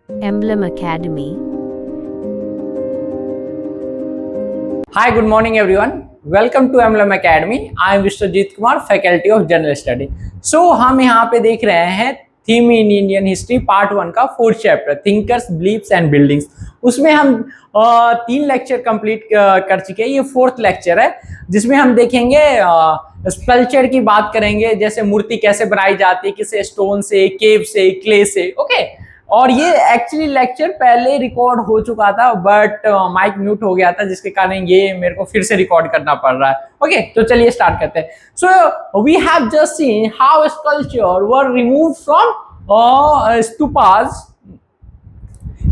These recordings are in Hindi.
Emblem Academy. Hi, good morning everyone. Welcome to Emblem Academy. I am Vishwajit Kumar, Faculty of General Study. So हम यहाँ पे देख रहे हैं theme in Indian history part 1 का 4th chapter thinkers beliefs and buildings. उसमें हम 3 लेक्चर कंप्लीट कर चुके हैं। ये 4th लेक्चर है जिसमें हम देखेंगे स्कल्पचर की बात करेंगे, जैसे मूर्ति कैसे बनाई जाती है, किसे स्टोन से, केव से, क्ले से। ओके, और ये एक्चुअली लेक्चर पहले रिकॉर्ड हो चुका था बट माइक म्यूट हो गया था, जिसके कारण ये मेरे को फिर से रिकॉर्ड करना पड़ रहा है। ओके, तो चलिए स्टार्ट करते हैं। So we have just seen how sculpture were removed from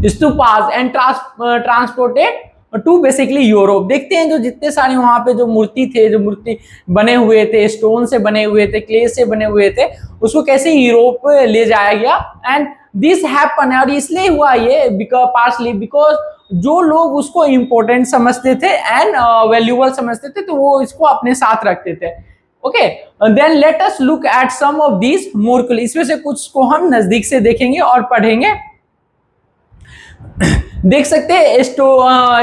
stupas and transported to basically Europe. देखते हैं जो जितने सारे वहां पे जो मूर्ति बने हुए थे, स्टोन से बने हुए थे, क्ले से बने हुए थे, उसको कैसे यूरोप ले जाया गया। एंड दिस हैपन, और इसलिए हुआ ये पार्सली बिकॉज जो लोग उसको इम्पोर्टेंट समझते थे एंड वैल्यूएबल समझते थे, तो वो इसको अपने साथ रखते थे। Okay, then let us look at some of these more clearly. इसमें से कुछ को हम नजदीक से देखेंगे और पढ़ेंगे। देख सकते हैं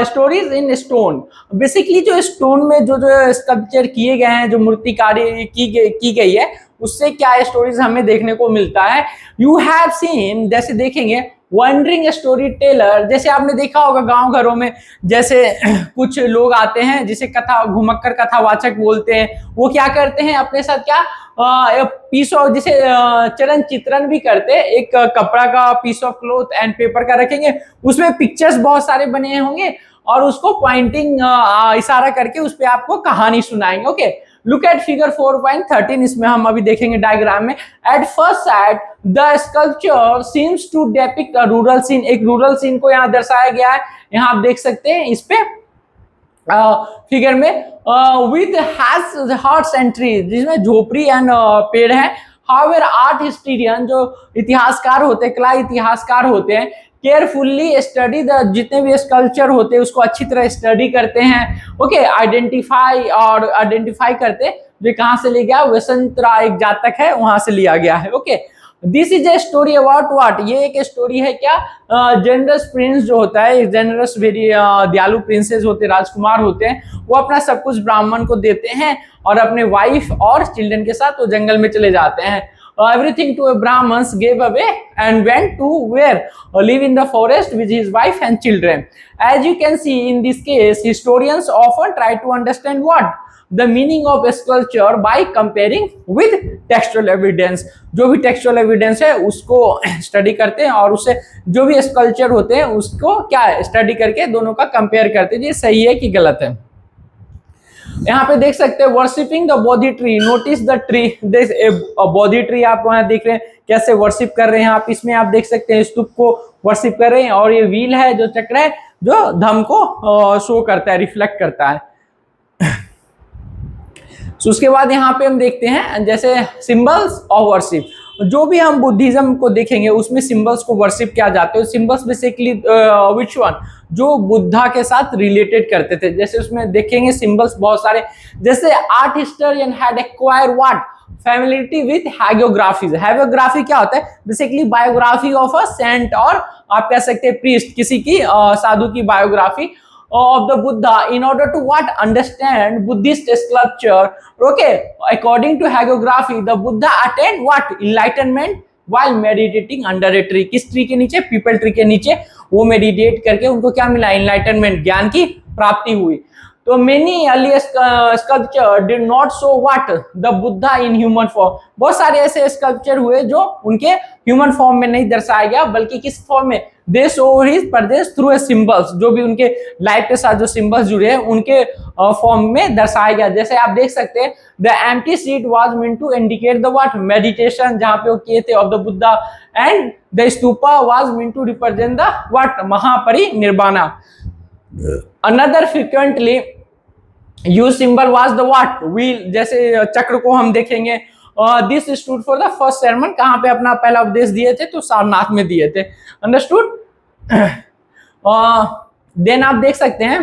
स्टोरीज इन स्टोन। बेसिकली जो स्टोन में जो स्कल्पचर किए गए हैं, जो मूर्तिकारी की गई है, उससे क्या स्टोरीज हमें देखने को मिलता है। यू हैव सीन, जैसे देखेंगे वंडरिंग स्टोरी टेलर। जैसे आपने देखा होगा गांव घरों में जैसे कुछ लोग आते हैं जिसे कथा घुमक्कर कथावाचक बोलते हैं। वो क्या करते हैं अपने साथ, क्या पीस ऑफ, जिसे चरण चित्रण भी करते हैं, एक कपड़ा का piece of cloth and paper का रखेंगे, उसमें पिक्चर्स बहुत सारे बने होंगे और उसको पॉइंटिंग इशारा करके उस पे आपको कहानी सुनाएंगे। Okay, look at figure 4.13। इसमें हम अभी देखेंगे डायग्राम में। At first sight the sculpture seems to depict a rural scene. एक रूरल सीन को यहाँ दर्शाया गया है। यहाँ आप देख सकते हैं इस पे फिगर में विथ हट्स एंड ट्रीज, जिसमें झोपड़ी एंड पेड़ है। हाउएवर आर्ट हिस्टोरियन, जो इतिहासकार होते हैं, कला इतिहासकार होते हैं, केयरफुल्ली स्टडी द, जितने भी स्कल्पचर होते हैं उसको अच्छी तरह स्टडी करते हैं। ओके, आइडेंटिफाई करते हैं जो कहाँ से लिया गया। वसंतरा एक जातक है, वहां से लिया गया है। Okay, this is a story about what. ये एक स्टोरी है क्या, जेनरस प्रिंस जो होता है, जेनरस वेरी दयालु प्रिंसेस होते, राजकुमार होते हैं, वो अपना सब कुछ ब्राह्मण को देते हैं और अपने वाइफ और चिल्ड्रन के साथ वो जंगल में चले जाते हैं। Everything to a Brahmins gave away and went to where live in the forest with his wife and children. As you can see in this case, historians often try to understand what the meaning of sculpture by comparing with textual evidence. जो भी textual evidence है उसको स्टडी करते हैं और उससे जो भी स्कल्पचर होते हैं उसको क्या स्टडी करके दोनों का कंपेयर करते हैं, ये सही है कि गलत है। यहाँ पे देख सकते हैं worshipping the Bodhi tree. Notice the tree, Bodhi tree आप वहां देख रहे हैं कैसे वर्शिप कर रहे हैं आप। इसमें आप देख सकते हैं स्तूप को वर्शिप कर रहे हैं और ये व्हील है, जो चक्र है, जो धम को शो करता है, रिफ्लेक्ट करता है। तो उसके बाद यहाँ पे हम देखते हैं जैसे सिंबल्स ऑफ वर्शिप। जो भी हम बुद्धिज्म को देखेंगे उसमें सिंबल्स को वर्शिप किया जाता है। सिंबल्स बेसिकली विच वन, जो बुद्धा के साथ रिलेटेड करते थे। जैसे उसमें देखेंगे सिंबल्स बहुत सारे, जैसे art historian had acquire what familiarity with hagiographies. Hagiography क्या होता है, basically biography of a saint, और आप कह सकते हैं प्रीस्ट, किसी की साधु की biography of the Buddha in order to what understand Buddhist sculpture. Okay, according to hagiography, the Buddha attained what enlightenment while meditating under a tree. किस ट्री के नीचे? पीपल ट्री के नीचे वो मेडिटेट करके उनको क्या मिला? एनलाइटनमेंट, ज्ञान की प्राप्ति हुई। तो many early sculpture did not show what the Buddha in human form. बहुत सारे ऐसे स्कल्पचर हुए जो उनके ह्यूमन फॉर्म में नहीं दर्शाया गया, बल्कि किस फॉर्म में? दे show his Pradesh through a symbols. जो भी उनके लाइफ के साथ जो सिंबल्स जुड़े हैं उनके फॉर्म में दर्शाया गया। जैसे आप देख सकते हैं the empty seat was meant to indicate the what meditation, जहां पे वो किए थे, of the Buddha, and the stupa was meant to represent the what Mahaparinirvana. Another frequently use symbol was the what wheel. जैसे चक्र को हम देखेंगे, this stood for the first sermon। कहाँ पे अपना पहला उपदेश दिए थे? तो सारनाथ में दिए थे। अंडरस्टूड? देन आप देख सकते हैं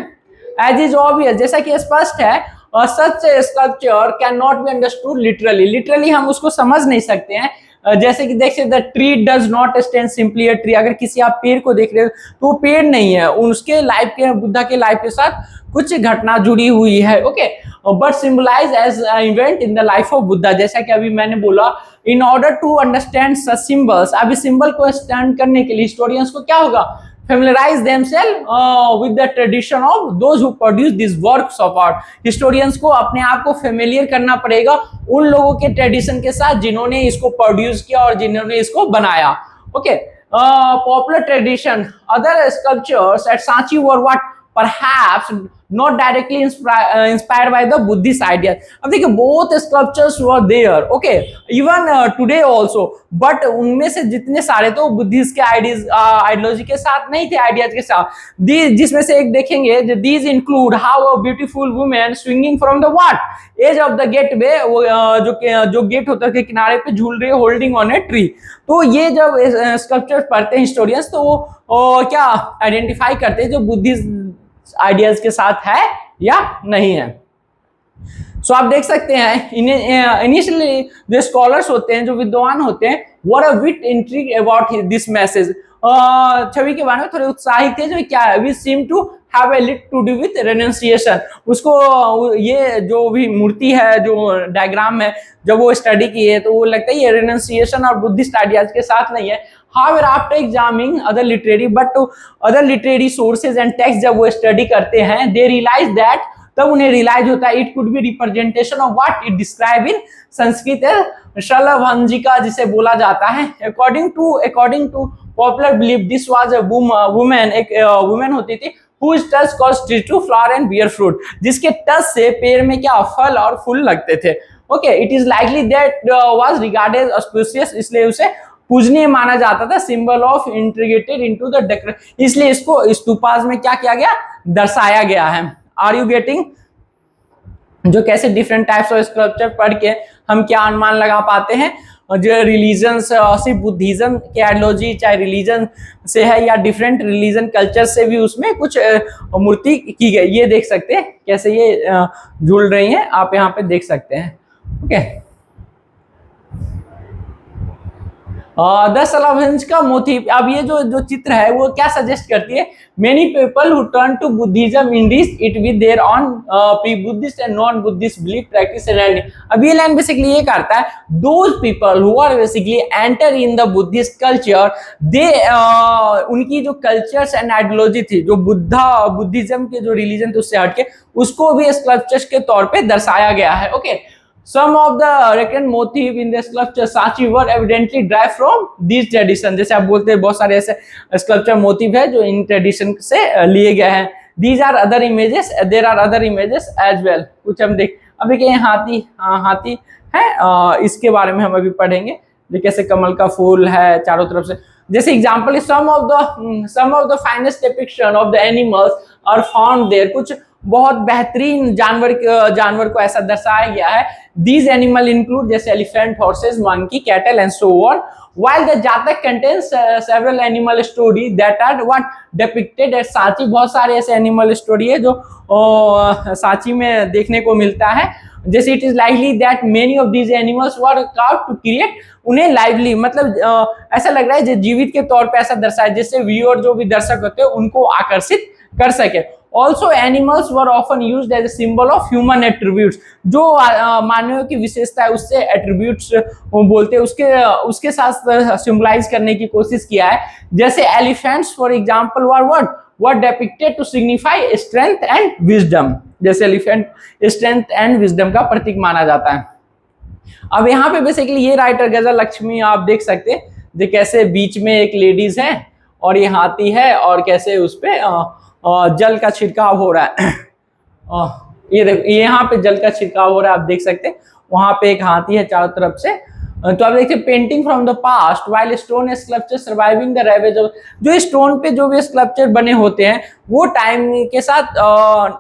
एज इज ऑब्वियस, जैसा कि स्पष्ट है, such sculpture can not be understood literally. Literally हम उसको समझ नहीं सकते हैं, जैसे कि देखिए the tree does not stand simply a tree, अगर किसी आप पेड़ को देख रहे हो तो वो पेड़ नहीं है, उसके लाइफ के, बुद्धा के लाइफ के साथ कुछ घटना जुड़ी हुई है। Okay, but symbolize as event in the life of Buddha, जैसा कि अभी मैंने बोला, in order to understand such symbols, अभी सिंबल को स्टैंड करने के लिए हिस्टोरियंस को क्या होगा, familiarize themselves with the tradition of those who produce these works of art, historians को अपने आप को फेमिलियर करना पड़ेगा उन लोगों के ट्रेडिशन के साथ जिन्होंने इसको प्रोड्यूस किया और जिन्होंने इसको बनाया। Okay, popular tradition, other sculptures at Sanchi were what perhaps not directly inspired by the Buddhist ideas। अब देखिए both sculptures were there, okay, even today also, but उनमें से जितने सारे तो बुद्धिस्ट के आइडियोलॉजी के साथ नहीं थे, आइडियाज के साथ, जिसमें से एक देखेंगे, these include how a beautiful woman swinging from the what edge of the gateway, वो जो गेट होता है के किनारे पे झूल रही है holding on a tree। तो ये जब स्कल्पचर पढ़ते हैं हिस्टोरियंस तो वो क्या आइडेंटिफाई करते हैं जो बुद्धिस्ट आइडियाज के साथ है या नहीं है। सो आप देख सकते हैं इनिशियली जो स्कॉलर्स होते हैं, जो विद्वान होते हैं, were a bit intrigued about this message, छवि के बारे में थोड़े उत्साहित थे, जो क्या है, we seem to have a lot to do with renunciation, उसको ये जो भी मूर्ति है, जो डायग्राम है, जब वो स्टडी की है तो वो लगता है ये रेनंसिएशन और बुद्धिस्ट आइडियाज के साथ नहीं है। However, after examining other literary sources and texts, जब वो स्टडी करते हैं, they realize that, तब उन्हें रियलाइज होता है, it could be representation of what it describe in Sanskrit शलभंजिका जिसे बोला जाता है। According to popular belief, this was a woman, एक woman होती थी, whose touch caused tree to flower and bear fruit, जिसके टच से पेड़ में क्या फल और फूल लगते थे। Okay, it is likely that was regarded auspicious, इसलिए उसे पूजनीय माना जाता था, symbol of integrated into the decor, इसलिए इसको स्तूपास में क्या किया गया, दर्शाया गया है। आर यू गेटिंग, जो कैसे डिफरेंट टाइप्स ऑफ स्कल्पचर पढ़ के हम क्या अनुमान लगा पाते हैं, जो रिलीजन सिर्फ बुद्धिज्म की आइडियोलॉजी चाहे रिलीजन से है या डिफरेंट रिलीजन कल्चर से भी उसमें कुछ मूर्ति की गई, ये देख सकते हैं कैसे ये झूल रही हैं, आप यहाँ पे देख सकते हैं। ओके, द शलभंज का मोटिव, अब ये जो चित्र है वो क्या सजेस्ट करती है, many people who turn to Buddhism endues it with their own pre Buddhist and non Buddhist belief practice and, अब ये लाइन बेसिकली ये करता है, those people who are basically enter in the Buddhist culture, they उनकी जो कल्चर्स एंड आइडियोलॉजी थी, जो बुद्धिज्म के जो रिलीजन थे उससे हटके, उसको भी स्कल्पचर्स के तौर पे दर्शाया गया है। Okay, Some of the recurrent motif in the sculpture Sachi were evidently derived from these tradition, जैसे आप बोलते हैं बहुत सारे ऐसे स्कल्पचर मोटिव है जो इन ट्रेडिशन से लिए गए हैं। These are other images, there are other images as well, कुछ हम देख, अब देखिए हाथी है, इसके बारे में हम अभी पढ़ेंगे, जो कैसे कमल का फूल है चारों तरफ से, जैसे example some of the finest depiction of the animals are found there, कुछ बहुत बेहतरीन जानवर को ऐसा दर्शाया गया है। These animal include जैसे elephant, horses, monkey, cattle and so on, while the जातक contains several animal story that are what depicted at Sanchi, बहुत सारे ऐसे एनिमल स्टोरी है जो सांची में देखने को मिलता है, जैसे it is likely that many of these animals were carved to create, उन्हें लाइवली मतलब ऐसा लग रहा है जीवित के तौर पे ऐसा दर्शाया जिससे व्यूअर जो भी दर्शक होते हैं उनको आकर्षित कर सके। Also animals were often used as a symbol of human attributes, जो मानव की विशेषता है उससे attributes बोलते हैं, उसके साथ सिंबलाइज करने की कोशिश किया है, जैसे elephants for example were depicted to signify strength and wisdom, जैसे एलिफेंट स्ट्रेंथ एंड विजडम का प्रतीक माना जाता है। अब यहाँ पे बेसिकली ये राइटर गजल लक्ष्मी आप देख सकते हैं, जो कैसे बीच में एक लेडीज है और ये हाथी है और कैसे उस पे जल का छिड़काव हो रहा है। ये देखो यहाँ पे जल का छिड़काव हो रहा है, आप देख सकते हैं, वहां पे एक हाथी है चारों तरफ से। तो आप देखते हैं painting from the past while stone sculpture surviving the ravage of, जो स्टोन पे जो भी स्कल्पचर बने होते हैं वो टाइम के साथ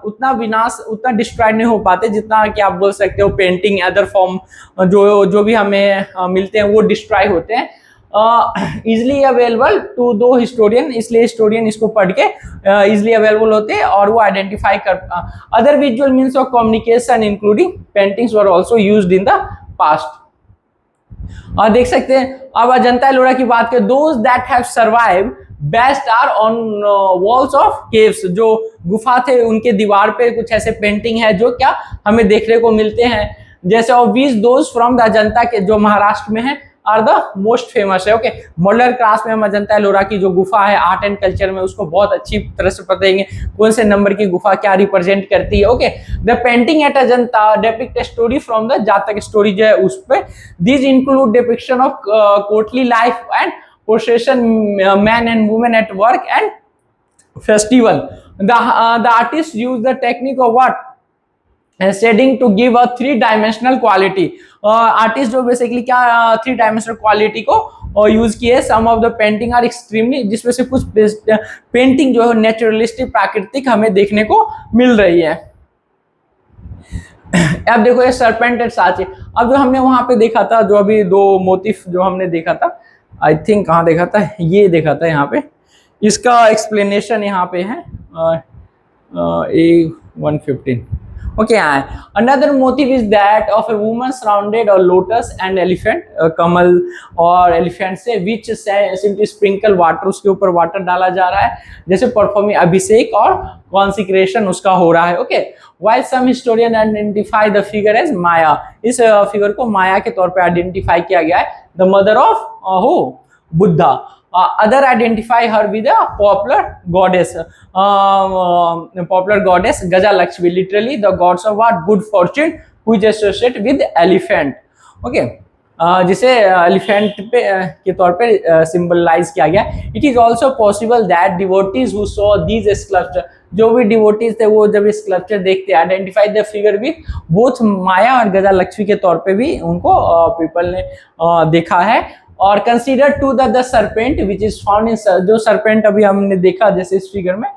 उतना डिस्ट्रॉय नहीं हो पाते जितना कि आप बोल सकते हो पेंटिंग अदर फॉर्म जो भी हमें मिलते हैं वो डिस्ट्रॉय होते हैं। इजिली अवेलेबल टू दो हिस्टोरियन, इसलिए हिस्टोरियन इसको पढ़ के इजिली अवेलेबल होते हैं और वो आइडेंटिफाई कर। Other visual means of communication including paintings were also used in the past. और देख सकते हैं अब अजंता एलोरा की बात करें, those that have survive best are on walls of caves, जो गुफा थे उनके दीवार पे कुछ ऐसे पेंटिंग है जो क्या हमें देखने को मिलते हैं, जैसे obvious those from the Ajanta के जो महाराष्ट्र में है आर द मोस्ट फेमस है। ओके, मॉडलर क्लास में हम अजंता एलोरा की जो गुफा है आर्ट एंड कल्चर में उसको बहुत अच्छी तरह से पता देंगे कौन से नंबर की गुफा क्या रिप्रेजेंट करती है। Okay, the painting at Ajanta depict story from the Jataka story जो है उस पे, this include depiction of courtly life and procession, man and women at work and festival. The artist use the technique of what shading to give a 3 dimensional quality. Artist जो बेसिकली क्या 3 डायमेंशनल क्वालिटी को यूज किए। Some of the painting are extremely, जिसमें से कुछ पेंटिंग जो है नेचुरलिस्टिक प्राकृतिक हमें देखने को मिल रही है। अब देखो ये सरपेंट एंड साची, अब जो हमने वहां पे देखा था, जो अभी 2 मोटिफ जो हमने देखा था, आई थिंक कहाँ देखा था, ये देखा था यहाँ पे, इसका एक्सप्लेनेशन यहाँ पे है A115। Okay, another motif is that of a woman surrounded or lotus and elephant, कमल और एलिफेंट से, which simply sprinkle water, उसके ऊपर वाटर डाला जा रहा है, जैसे परफॉर्मिंग अभिषेक और कॉन्सिक्रेशन उसका हो रहा है। Okay, while some historian identify the figure as माया, इस फिगर को माया के तौर पे आइडेंटिफाई किया गया है, the mother of who, Buddha. Other identify her with a popular goddess Gaja Lakshmi, literally the gods of what, good fortune, which associate with elephant। Okay, जिसे एलिफेंट पे के तौर पे सिंबलाइज किया गया। It is also possible that devotees who saw these sculpture, जो भी डिवोटीज थे वो जब स्कल्पचर देखते identify the figure with both Maya और गजा लक्ष्मी के तौर पे भी उनको पीपल ने देखा है। और consider to the serpent which is found in, जो सर्पेंट अभी हमने देखा जैसे इस फिगर में,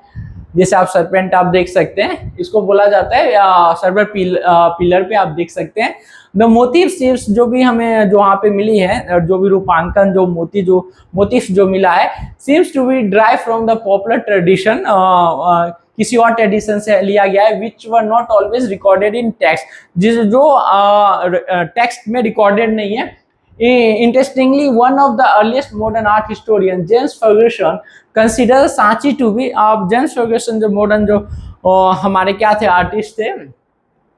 जैसे आप सर्पेंट आप देख सकते हैं, इसको बोला जाता है सर्वर पिलर पे आप देख सकते हैं। द मोटिव सीव्स, जो भी हमें जो वहाँ पे मिली है, जो भी रूपांकन जो मोटिव जो मिला है, सीव्स to be drive from the popular tradition, किसी और ट्रेडिशन से लिया गया है, which were not always recorded in text, जो टेक्स्ट में रिकॉर्डेड नहीं है। Interestingly, one of the earliest modern art historians, James Ferguson, considers Sanchi to be, James Ferguson जो मॉडर्न जो हमारे क्या थे आर्टिस्ट थे,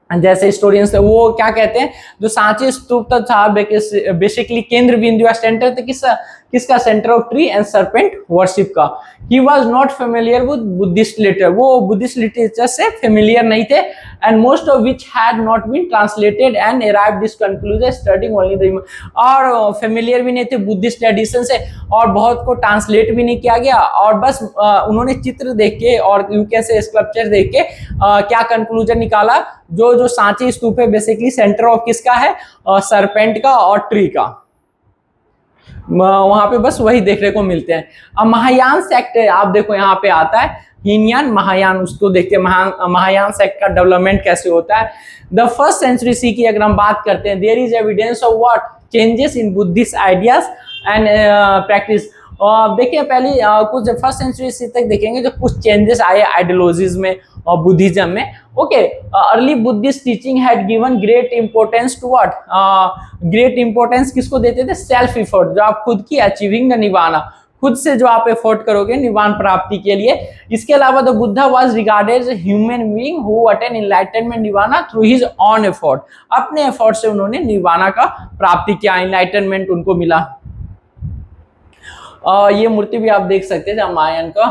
जैसे हिस्टोरियंस थे, वो क्या कहते हैं, जो सांची स्तूप था बेसिकली केंद्र बिंदु या सेंटर थे किसका, centre of tree and serpent worship का। He was not familiar with Buddhist literature, वो बुद्धिस्ट लिटरेचर से फेमिलियर नहीं थे, and most of which had not been translated and arrived this conclusion studying only the, और फेमिलियर भी नहीं थे बुद्धिस्ट ट्रेडिशन से, और बहुत को ट्रांसलेट भी नहीं किया गया, और बस उन्होंने चित्र देख के और यूके से स्कल्पचर देख के क्या कंक्लूजन निकाला, जो सांची स्तूप है बेसिकली सेंटर ऑफ किसका है, सरपेंट का और ट्री का, वहां पे बस वही देखने को मिलते हैं। अब महायान सेक्ट आप देखो यहाँ पे आता है, हीनयान महायान, उसको देखते हैं महायान सेक्ट का डेवलपमेंट कैसे होता है। द फर्स्ट सेंचुरी सी की अगर हम बात करते हैं, there is evidence of what, changes in Buddhist ideas and practice. देखिए पहले कुछ फर्स्ट सेंचुरी सी तक देखेंगे जो कुछ चेंजेस आए आइडियोलॉजीज में और बुद्धिज्म में। ओके, early Buddhist teaching had given great importance to what, great importance किसको देते थे, सेल्फ एफर्ट, जो आप खुद की अचीविंग द निवाना, खुद से जो आप एफर्ट करोगे निवान प्राप्ति के लिए। इसके अलावा the Buddha was regarded as a human being who attain enlightenment निवाना थ्रू हिज ऑन एफर्ट, अपने एफर्ट से उन्होंने निवाना का प्राप्ति किया, एनलाइटनमेंट उनको मिला। ये मूर्ति भी आप देख सकते हैं रामायण का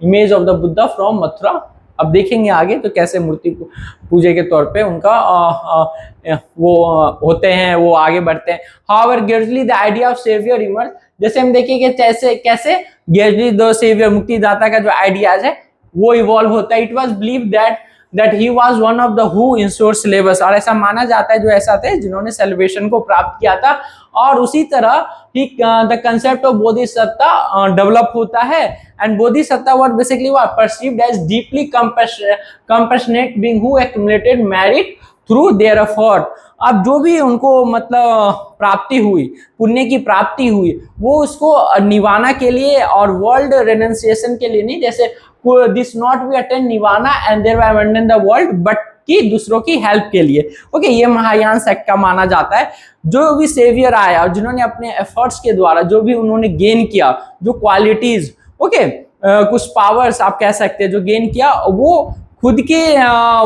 image of the Buddha from Mathura. अब देखेंगे आगे तो कैसे मूर्ति पूजे के तौर पे उनका वो होते हैं, वो आगे बढ़ते हैं। However gradually the idea of saviour emerge, जैसे हम देखेंगे कैसे ग्रेजुअली द सेवियर मुक्तिदाता का जो आइडियाज है वो इवॉल्व होता है। It was believe that he was one of the who insured syllabus, और ऐसा माना जाता है जो ऐसा थे जिन्होंने सेलिब्रेशन को प्राप्त किया था। और उसी तरह ही the concept of Bodhisattva develop होता है, and Bodhisattva were basically were perceived as deeply compassionate being who accumulated merit through their effort. अब जो भी उनको मतलब प्राप्ति हुई, पुण्य की प्राप्ति हुई, वो उसको निवाना के लिए और वर्ल्ड रेनंसिएशन के लिए नहीं, जैसे दिस नॉट बी अटेन निवाना and there abandon the world but कि दूसरों की हेल्प के लिए। ओके, ये महायान सेक्ट का माना जाता है। जो भी सेवियर आया और जिन्होंने अपने एफर्ट्स के द्वारा जो भी उन्होंने गेन किया, जो क्वालिटीज, ओके, कुछ पावर्स आप कह सकते हैं जो गेन किया, वो खुद के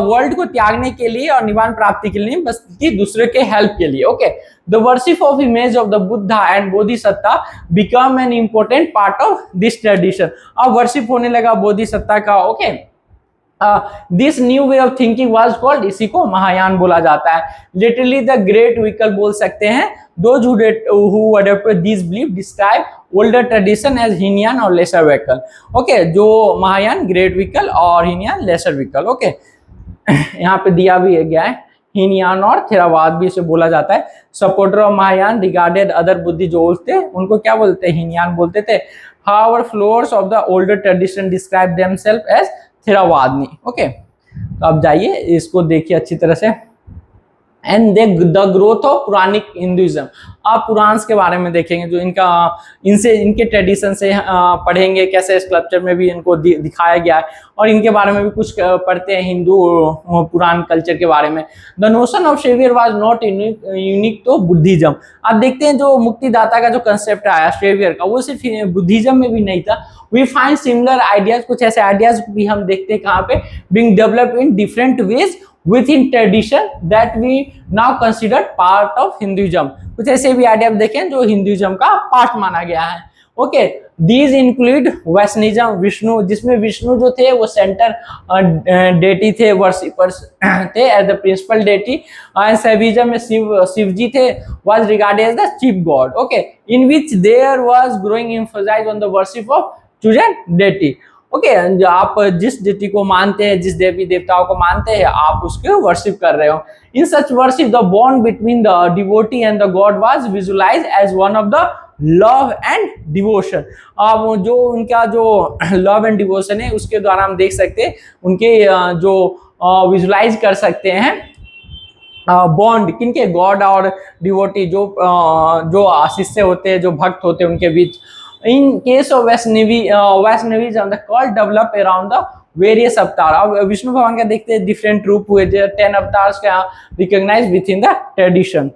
वर्ल्ड को त्यागने के लिए और निवान प्राप्ति के लिए, बस कि दूसरे के हेल्प के लिए। Okay, the worship of image of the Buddha and Bodhisattva become an important part of this tradition. अब वर्शिप होने लगा बोधिसत्ता का। Okay, this new way of thinking was called, इसी को महायान बोला जाता है। लिटरली द ग्रेट व्हीकल बोल सकते हैं। Those who adopted these beliefs describe older tradition as Hinayana और लेसर व्हीकल। ओके, जो महायान ग्रेट व्हीकल और हीनयान लेसर व्हीकल। ओके, यहाँ पे दिया भी गया है, हीनयान और थेरावाद भी इसे बोला जाता है। Supporter of Mahayana regarded other बुद्धि जो थे उनको क्या बोलते हैं, हीनयान बोलते थे। However followers of the older tradition describe themselves as Theravadin. Okay, तो अब जाइए इसको देखिए अच्छी तरह से। And the growth of Puranic Hinduism. आप पुराण के बारे में देखेंगे, जो इनके ट्रेडिशन से पढ़ेंगे, कैसे स्कल्पचर में भी इनको दिखाया गया है, और इनके बारे में भी कुछ पढ़ते हैं हिंदू पुराण कल्चर के बारे में। The notion of saviour was not unique to Buddhism. आप देखते हैं जो मुक्तिदाता का जो कंसेप्ट आया सेवियर का, वो सिर्फ बुद्धिज्म में भी नहीं था। वी फाइंड सिमिलर आइडियाज, कुछ ऐसे आइडियाज भी हम देखते हैं कहाँ पे, being developed in different ways within tradition that we now considered part of Hinduism। कुछ ऐसे भी आइडिया देखें जो हिंदुइज्म का पार्ट माना गया है। Okay, these include Vaishnavism, Vishnu, जिसमें विष्णु जो थे वो सेंटर डेटी थे, वर्शिपर्स थे as the principal deity. And Shaivism में शिव जी थे, was regarded as the chief god। Okay, in which there was growing emphasis on the worship of chosen deity। Okay, आप जिस डेटी को मानते हैं, जिस देवी देवताओं को मानते हैं, आप उसके वर्शिप कर रहे हो। In such worship the bond between the devotee and the god was visualise as one of the love and devotion. अब जो उनका जो लव एंड डिवोशन है उसके द्वारा हम देख सकते हैं, उनके जो विजुलाइज कर सकते हैं बॉन्ड, किनके, गॉड और डिवोटी, जो शिष्य होते हैं, जो भक्त होते हैं, उनके बीच। In case of Vaishnavism, the cult developed around the various अवतार। अब विष्णु भगवान का देखते हैं डिफरेंट रूप हुए, 10 अवतार्स का recognise within the tradition.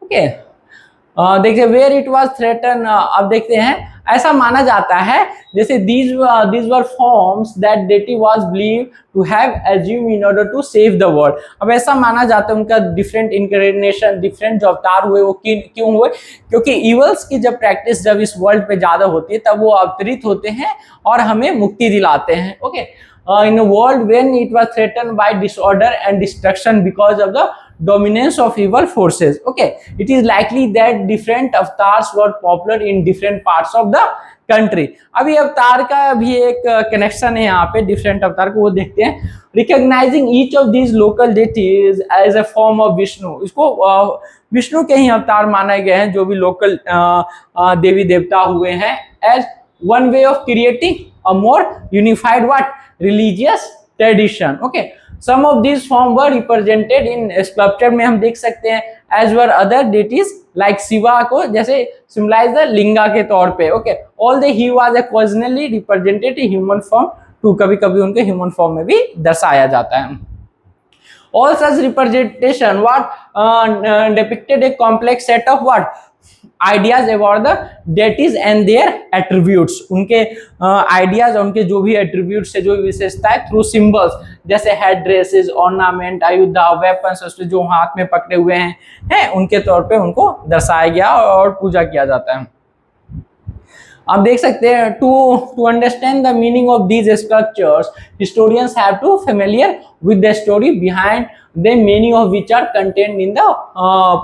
Okay, देखिए वेयर इट वाज थ्रेटन। अब देखते हैं, ऐसा माना जाता है जैसे these were forms that deity was believed to have assumed in order to save the world। अब ऐसा माना जाता है उनका डिफरेंट इनकार्नेशन, डिफरेंट जो अवतार हुए वो क्यों हुए, क्योंकि इवल्स की जब प्रैक्टिस जब इस वर्ल्ड पे ज्यादा होती है तब वो अवतरित होते हैं और हमें मुक्ति दिलाते हैं। Okay, in a world when it was threatened by disorder and destruction because of the dominance of evil forces। Okay, it is likely that different avatars were popular in different parts of the country। अभी अवतार का भी एक कनेक्शन है यहाँ पे, डिफरेंट अवतार को वो देखते हैं। Recognizing each of these local deities as a form of Vishnu, इसको विष्णु के ही अवतार माने गए हैं जो भी लोकल देवी देवता हुए हैं, as one way of creating a more unified what religious tradition। Okay, some of these forms were represented in sculpture में हम देख सकते हैं, as were other deities like Shiva को जैसे symbolize the लिंगा के तौर पे। Okay, although he was occasionally represented in human form too, कभी कभी उनके ह्यूमन फॉर्म में भी दर्शाया जाता है। All such representation what depicted a complex set of what ideas about the deities and their attributes। उनके आइडियाज और उनके जो भी एट्रीब्यूट्स है, जो भी विशेषता है, थ्रू सिंबल्स जैसे हेड ड्रेसेस, ऑर्नामेंट, आयुधा, वेपन्स जो हाथ में पकड़े हुए हैं उनके तौर पे उनको दर्शाया गया और पूजा किया जाता है। आप देख सकते हैं, to understand the meaning of these sculptures historians have to familiar with the story behind the meaning of which are contained in the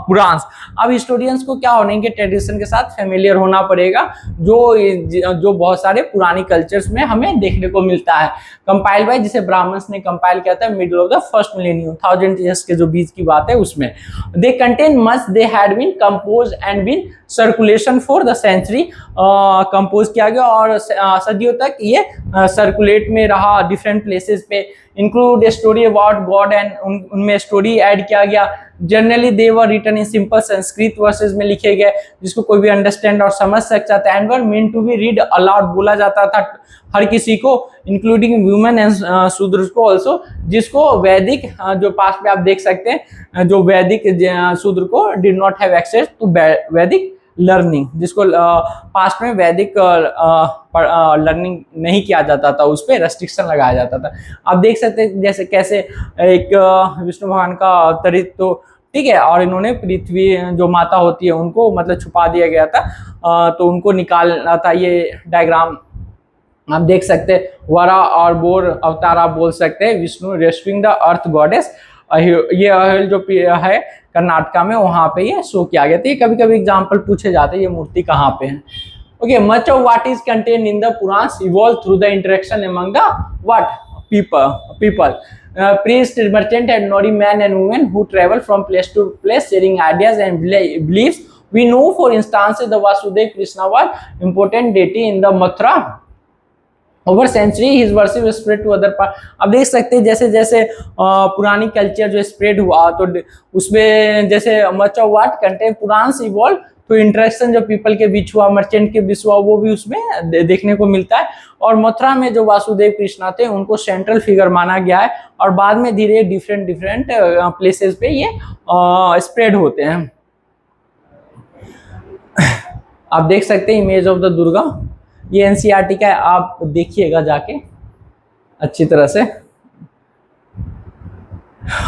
Purana. अब हिस्टोरियंस को क्या होने के ट्रेडिशन के साथ फेमिलियर होना पड़ेगा, जो बहुत सारे पुरानी कल्चर्स में हमें देखने को मिलता है। कंपाइल बाय, जिसे ब्राह्मण्स ने कंपाइल किया था middle of the first millennium, 1000 years के जो बीच की बात है उसमें। They contain much, they had been compose and been circulation for the century. Compose किया गया और सदियों तक ये सर्कुलेट में रहा डिफरेंट प्लेसेस पे। Include story about god and उनमें स्टोरी ऐड किया गया generally they were written in simple Sanskrit versus में लिखे गए, जिसको कोई भी अंडरस्टैंड और समझ सकता था, and were mean to be read aloud, बोला जाता था हर किसी को, इंक्लूडिंग वुमेन एंड शूद्र को ऑल्सो, जिसको वैदिक जो पास में आप देख सकते हैं, जो वैदिक शूद्र को did not have access to Vedic learning, जिसको पास्ट में वैदिक लर्निंग नहीं किया जाता था, उस पर रेस्ट्रिक्शन लगाया जाता था। आप देख सकते हैं जैसे कैसे एक विष्णु भगवान का अवतरित, तो ठीक है, और इन्होंने पृथ्वी जो माता होती है उनको मतलब छुपा दिया गया था, तो उनको निकालना था। ये डायग्राम आप देख सकते हैं, वरा और बोर अवतार आप बोल सकते हैं, Vishnu rescuing the earth goddess. ये अहिल जो है कर्नाटका में, वहां पे ये शो किया गया था। ये कभी कभी एग्जाम्पल पूछे जाते हैं ये मूर्ति कहाँ पे है। Okay, much of what is contain in the Puranas evolve through the interaction among the what people priest, merchant and naughty men and women who travel from place to place sharing ideas and beliefs. We know for instance the Vasudeva Krishna was important deity in the Mathura. Over century his worship spread to other part. अब देख सकते हैं जैसे जैसे पुरानी कल्चर जो स्प्रेड हुआ, तो उसमें जैसे much of what contain Puranas evolve, तो इंटरेक्शन जो पीपल के बीच हुआ, मर्चेंट के बीच हुआ, वो भी उसमें देखने को मिलता है। और मथुरा में जो वासुदेव कृष्णा थे उनको सेंट्रल फिगर माना गया है, और बाद में धीरे डिफरेंट प्लेसेस पे ये स्प्रेड होते हैं। आप देख सकते हैं इमेज ऑफ द दुर्गा, ये एनसीईआरटी का है, आप देखिएगा जाके अच्छी तरह से।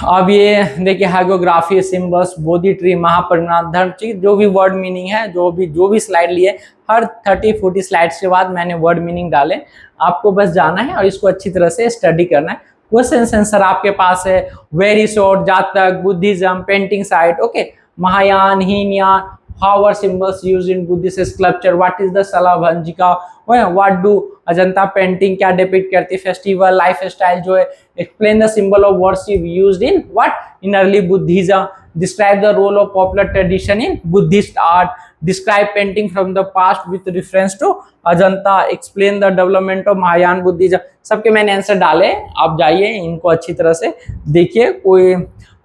अब ये देखिए हाइग्रोग्राफी, सिम्बल्स, बोधि ट्री, महापरिणाम, धर्म, जो भी वर्ड मीनिंग है, जो भी स्लाइड लिए, हर 30-40 स्लाइड्स के बाद मैंने वर्ड मीनिंग डाले। आपको बस जाना है और इसको अच्छी तरह से स्टडी करना है। क्वेश्चन आंसर आपके पास है, वेरी शॉर्ट, जातक, Buddhism, painting site, okay, Mahayana, Hinayana, how are symbols used in Buddhist sculpture, what is the Salavanjika, what do Ajanta painting क्या डिपिक्ट करती है, फेस्टिवल, लाइफ स्टाइल जो है, explain the symbol of worship used in what in early Buddhism, describe the role of popular tradition in Buddhist art, describe painting from the past with reference to Ajanta, explain the development of Mahayana Buddhism. सबके मैंने आंसर डाले, आप जाइए इनको अच्छी तरह से देखिए, कोई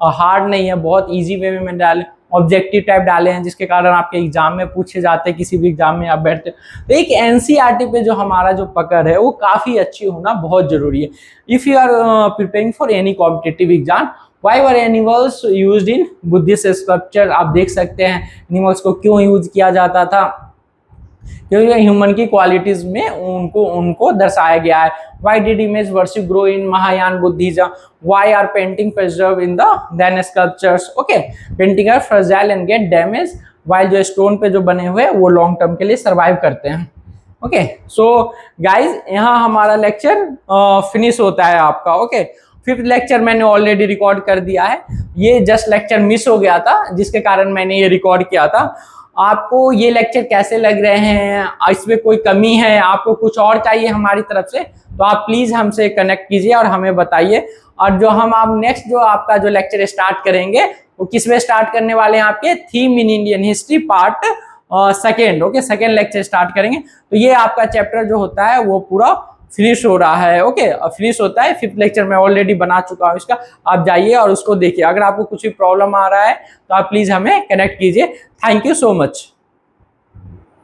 हार्ड नहीं है, बहुत ईजी वे में मैंने डाले, ऑब्जेक्टिव टाइप डाले हैं, जिसके कारण आपके एग्जाम में पूछे जाते हैं, किसी भी एग्जाम में आप बैठते हो। तो एक एनसीईआरटी पे जो हमारा जो पकड़ है वो काफ़ी अच्छी होना बहुत जरूरी है। If you are preparing for any competitive exam, why were animals used in Buddhist sculpture, आप देख सकते हैं एनिमल्स को क्यों यूज किया जाता था, क्योंकि ह्यूमन की क्वालिटीज में उनको दर्शाया गया है। Why did image worship grow in Mahayana Buddhism? Why are painting preserved in the then sculptures? Okay, painting are fragile and get damaged, while जो स्टोन पे जो बने हुए वो लॉन्ग टर्म के लिए सर्वाइव करते हैं। ओके, सो गाइज यहाँ हमारा लेक्चर फिनिश होता है आपका। ओके, 5th लेक्चर मैंने ऑलरेडी रिकॉर्ड कर दिया है, ये जस्ट लेक्चर मिस हो गया था जिसके कारण मैंने ये रिकॉर्ड किया था। आपको ये लेक्चर कैसे लग रहे हैं, इसमें कोई कमी है, आपको कुछ और चाहिए हमारी तरफ से, तो आप प्लीज़ हमसे कनेक्ट कीजिए और हमें बताइए। और जो हम आप नेक्स्ट जो आपका जो लेक्चर स्टार्ट करेंगे वो किस में स्टार्ट करने वाले हैं, आपके theme in Indian history part second. Okay, second lecture start करेंगे, तो ये आपका चैप्टर जो होता है वो पूरा फिनिश हो रहा है। ओके, फिनिश होता है। 5th लेक्चर मैं ऑलरेडी बना चुका हूँ इसका, आप जाइए और उसको देखिए। अगर आपको कुछ भी प्रॉब्लम आ रहा है तो आप प्लीज़ हमें कनेक्ट कीजिए। Thank you so much.